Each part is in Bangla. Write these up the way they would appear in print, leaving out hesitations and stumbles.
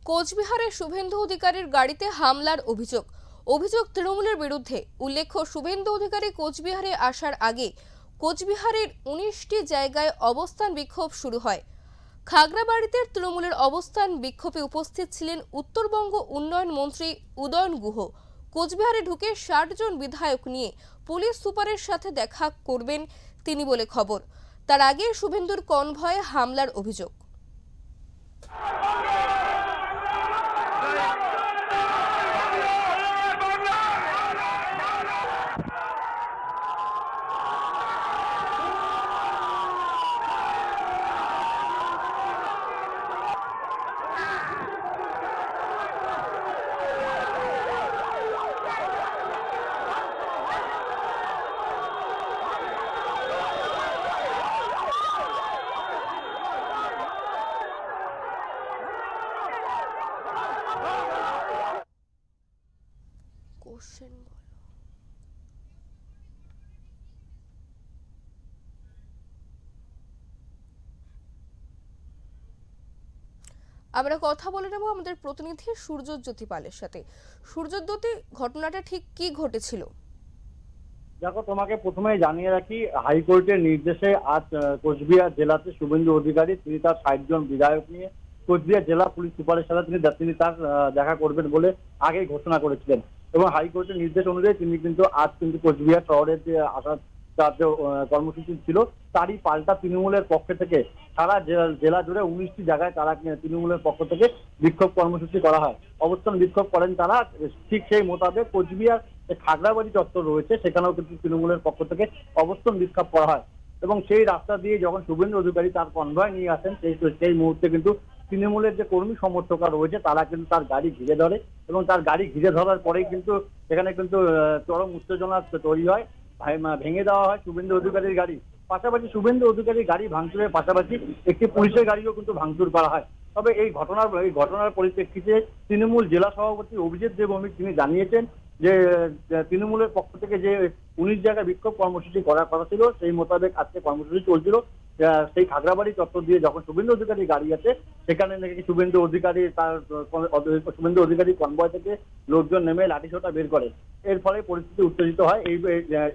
কোচবিহারে শুভেন্দু অধিকারীর গাড়িতে হামলার অভিযোগ তৃণমূলের বিরুদ্ধে। উল্লেখ্য, শুভেন্দু অধিকারী কোচবিহারে আসার আগে কোচবিহারের 19টি জায়গায় অবস্থান বিক্ষোভ শুরু হয়। খাগড়াবাড়িতে তৃণমূলের অবস্থান বিক্ষোভে উপস্থিত ছিলেন উত্তরবঙ্গ উন্নয়ন মন্ত্রী উদয়ন গুহ। কোচবিহারে ঢুকে 60 জন বিধায়ক নিয়ে পুলিশ সুপারের সাথে দেখা করবেন তিনি বলে খবর। তার আগে শুভেন্দুর কনভয়ে হামলার অভিযোগ। আমরা কথা বলে নেব আমাদের প্রতিনিধি সূর্যজ্যোতি পালের সাথে। সূর্যজ্যোতি, ঘটনাটা ঠিক কি ঘটেছিল? দেখো, তোমাকে প্রথমে জানিয়ে রাখি, হাইকোর্টের নির্দেশে আজ কোচবিহার জেলাতে শুভেন্দু অধিকারী তিনি তার 60 জন বিধায়ক নিয়ে কোচবিহার জেলা পুলিশ সুপারের সাথে তিনি তার দেখা করবেন বলে আগেই ঘোষণা করেছিলেন এবং হাইকোর্টের নির্দেশ অনুযায়ী তিনি কিন্তু আজ কোচবিহার শহরের যে আসার তার যে কর্মসূচি ছিল তারই পাল্টা তৃণমূলের পক্ষ থেকে সারা জেলা জুড়ে 19টি জায়গায় তারা তৃণমূলের পক্ষ থেকে বিক্ষোভ কর্মসূচি করা হয়। অবস্থান বিক্ষোভ করেন তারা, ঠিক সেই মোতাবেক কোচবিহার খাগড়াবাড়ি চত্বর রয়েছে সেখানেও কিন্তু তৃণমূলের পক্ষ থেকে অবস্থান বিক্ষোভ করা হয় এবং সেই রাস্তা দিয়ে যখন শুভেন্দু অধিকারী তার কনভয় নিয়ে আসেন সেই মুহূর্তে কিন্তু তৃণমূলের যে কর্মী সমর্থকরা রয়েছে তারা কিন্তু তার গাড়ি ঘিরে ধরে এবং তার গাড়ি ঘিরে ধরার পরেই কিন্তু সেখানে কিন্তু চরম উত্তেজনা তৈরি হয়। ভেঙে দেওয়া হয় শুভেন্দু অধিকারীর গাড়ি, পাশাপাশি শুভেন্দু অধিকারীর গাড়ি ভাঙচুরের পাশাপাশি একটি পুলিশের গাড়িও কিন্তু ভাঙচুর করা হয়। তবে এই ঘটনার পরিপ্রেক্ষিতে তৃণমূল জেলা সভাপতি অভিজিৎ দেবভৌমিক তিনি জানিয়েছেন যে তৃণমূলের পক্ষ থেকে যে 19 জায়গায় বিক্ষোভ কর্মসূচি করার কথা ছিল সেই মোতাবেক আজকে কর্মসূচি চলছিল। সেই খাগড়াবাড়ি চত্বর দিয়ে যখন শুভেন্দু অধিকারী গাড়ি আছে সেখানে নাকি শুভেন্দু অধিকারী কনভয় থেকে লোকজন নেমে লাঠিসোঁটা বের করে, এর ফলে পরিস্থিতি উত্তেজিত হয়।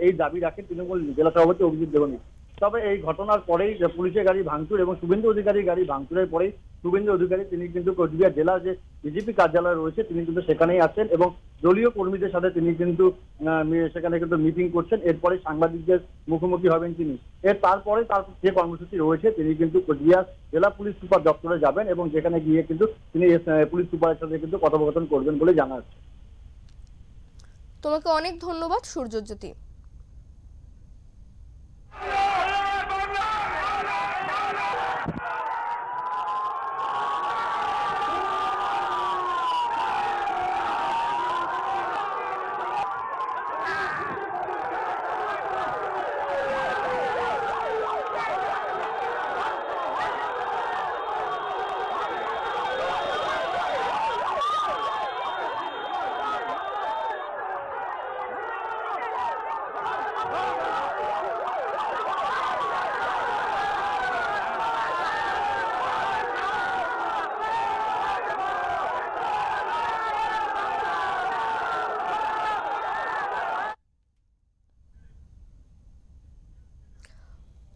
এই দাবি রাখেন তৃণমূল জেলা সভাপতি অভিজিৎ দেবভৌমিক। তবে এই ঘটনার পরেই পুলিশের গাড়ি ভাঙচুর এবং শুভেন্দু অধিকারীর গাড়ি ভাঙচুরের পরেই শুভেন্দু অধিকারী তিনি কিন্তু কোচবিহার জেলার যে বিজেপি কার্যালয় রয়েছে তিনি কিন্তু সেখানেই আছেন এবং দলীয় কর্মীদের সাথে তিনি কিন্তু সেখানে কিন্তু মিটিং করছেন। এরপরে সাংবাদিকদের মুখোমুখি হবেন তিনি। তারপরে তার যে কর্মসূচি রয়েছে তিনি কিন্তু কোচবিহার জেলা পুলিশ সুপার দপ্তরে যাবেন এবং যেখানে গিয়ে কিন্তু তিনি পুলিশ সুপারের সাথে কিন্তু কথোপকথন করবেন বলে জানা যাচ্ছে। তোমাকে অনেক ধন্যবাদ সূর্যজ্যোতি।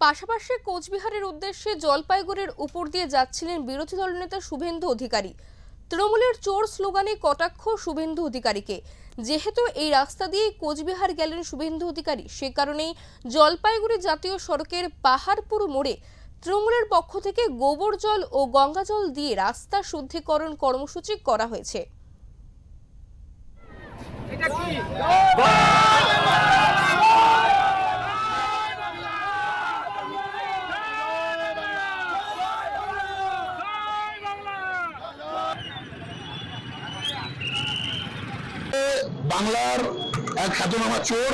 পাশাপাশি কোচবিহারের উদ্দেশ্যে জলপাইগুড়ির উপর দিয়ে যাচ্ছিলেন বিরোধী দলনেতা শুভেন্দু অধিকারী। তৃণমূলের চোর স্লোগানে কটাক্ষ শুভেন্দু অধিকারীকে। যেহেতু এই রাস্তা দিয়ে কোচবিহার গেলেন শুভেন্দু অধিকারী, সে কারণেই জলপাইগুড়ি জাতীয় সড়কের পাহাড়পুর মোড়ে তৃণমূলের পক্ষ থেকে গোবর জল ও গঙ্গা জল দিয়ে রাস্তা শুদ্ধিকরণ কর্মসূচি করা হয়েছে। বাংলার এক খ্যাতনামা চোর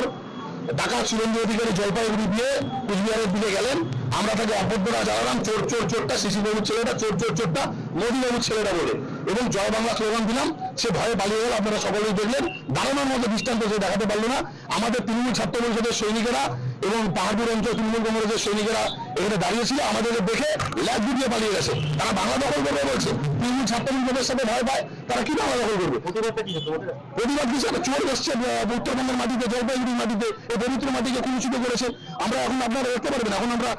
ডাকাত শুভেন্দু অধিকারী জলপাইগুড়ি দিয়ে কুচবিহারের দিকে গেলেন। আমরা তাকে অভ্যর্থনা জানালাম চোর চোর চোরটা, শিশিরবাবুর ছেলেটা, চোর চোর চোরটা মোদীবাবুর ছেলেটা বলে, এবং জয় বাংলা স্লোগান দিলাম। সে ভয়ে পালিয়ে গেল। আপনারা সকলেই দেখলেন, দাঁড়ানোর মতো দৃষ্টান্ত সে দেখাতে পারলো না। আমাদের তৃণমূল ছাত্র পরিষদের সৈনিকেরা এবং পাহাড়পুর অঞ্চল তৃণমূল কংগ্রেসের সৈনিকেরা এখানে দাঁড়িয়েছিল, আমাদেরকে দেখে ল্যাগ গুটিয়ে পালিয়ে গেছে। তারা বাংলা দখল করবে বলছে, তৃণমূল ছাত্রলীগের সাথে ভয় পায়, তারা কি বাংলা দখল করবে? প্রতিবাদ হিসাবে চোর বসছে উত্তরবঙ্গের মাটিতে, জলপাইগুড়ির মাটিতে, এই পবিত্র মাটিকে কুলুষিত করেছে। আমরা এখন আপনারা দেখতে পারবেন, এখন আমরা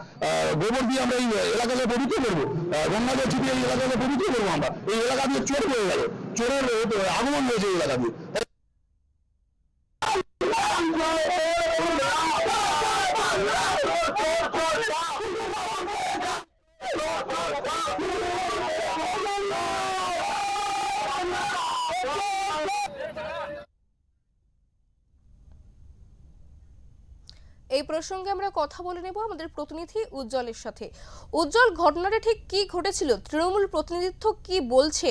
গোবর দিয়ে আমরা এই এলাকাকে পবিত্র করবো, গঙ্গা জল ছিটিয়ে এই এলাকাকে পবিত্র করবো। আমরা এই এলাকা দিয়ে চোর হয়ে গেল, চোরের আগমন হয়েছে এই এলাকা দিয়ে। এই প্রসঙ্গে আমরা কথা বলে নেব আমাদের প্রতিনিধি উজ্জ্বলের সাথে। উজ্জ্বল, ঘটনাটা ঠিক কি ঘটেছিল, তৃণমূল প্রতিনিধিত্ব কি বলছে?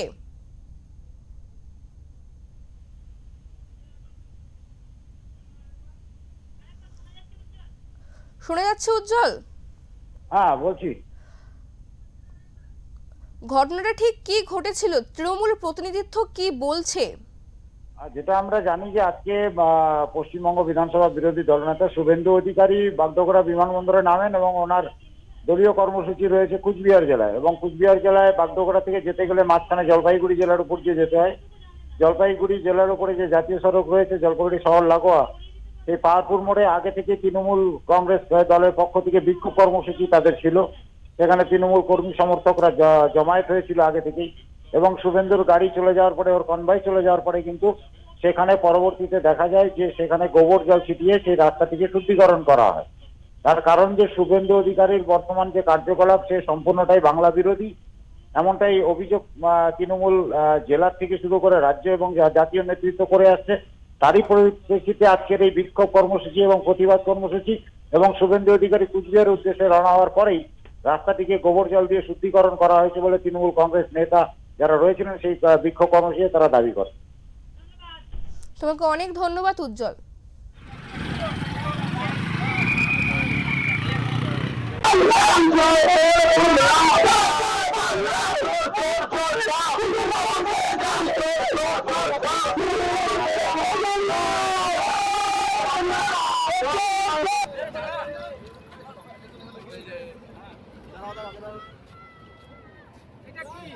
শোনা যাচ্ছে উজ্জ্বল? হ্যাঁ বলছি। ঘটনাটা ঠিক কি ঘটেছিল, তৃণমূল প্রতিনিধিত্ব কি বলছে? যেটা আমরা জানি যে আজকে পশ্চিমবঙ্গ বিধানসভা বিরোধী দলনেতা শুভেন্দু অধিকারী বাগডোগরা বিমানবন্দরে নামেন এবং ওনার দলীয় কর্মসূচি রয়েছে কুচবিহার জেলায়, এবং কুচবিহার জেলায় বাগডোগরা থেকে যেতে গেলে মাঝখানে জলপাইগুড়ি জেলার উপর দিয়ে যেতে হয়। জলপাইগুড়ি জেলার উপরে যে জাতীয় সড়ক রয়েছে জলপাইগুড়ি শহর লাগোয়া, সেই পাহাড়পুর মোড়ে আগে থেকে তৃণমূল কংগ্রেস দলের পক্ষ থেকে বিক্ষোভ কর্মসূচি তাদের ছিল। সেখানে তৃণমূল কর্মী সমর্থকরা জমায়েত হয়েছিল আগে থেকেই, এবং শুভেন্দুর গাড়ি চলে যাওয়ার পরে, ওর কনভয় চলে যাওয়ার পরে কিন্তু সেখানে পরবর্তীতে দেখা যায় যে সেখানে গোবর জল ছিটিয়ে সেই রাস্তাটিকে শুদ্ধিকরণ করা হয়। তার কারণ যে শুভেন্দু অধিকারীর বর্তমান যে কার্যকলাপ সে সম্পূর্ণটাই বাংলা বিরোধী, এমনটাই অভিযোগ তৃণমূল জেলার থেকে শুরু করে রাজ্য এবং জাতীয় নেতৃত্ব করে আসছে। তারই পরিপ্রেক্ষিতে আজকের এই বিক্ষোভ কর্মসূচি এবং প্রতিবাদ কর্মসূচি, এবং শুভেন্দু অধিকারী কুচবিহারের উদ্দেশ্যে রওনা হওয়ার পরেই রাস্তাটিকে গোবর জল দিয়ে শুদ্ধিকরণ করা হয়েছে বলে তৃণমূল কংগ্রেস নেতা যারা রয়েছিলেন সেই বিক্ষোভ কর্মসূচি তারা দাবি করে। তোমাকে অনেক ধন্যবাদ উজ্জ্বল। এটা কি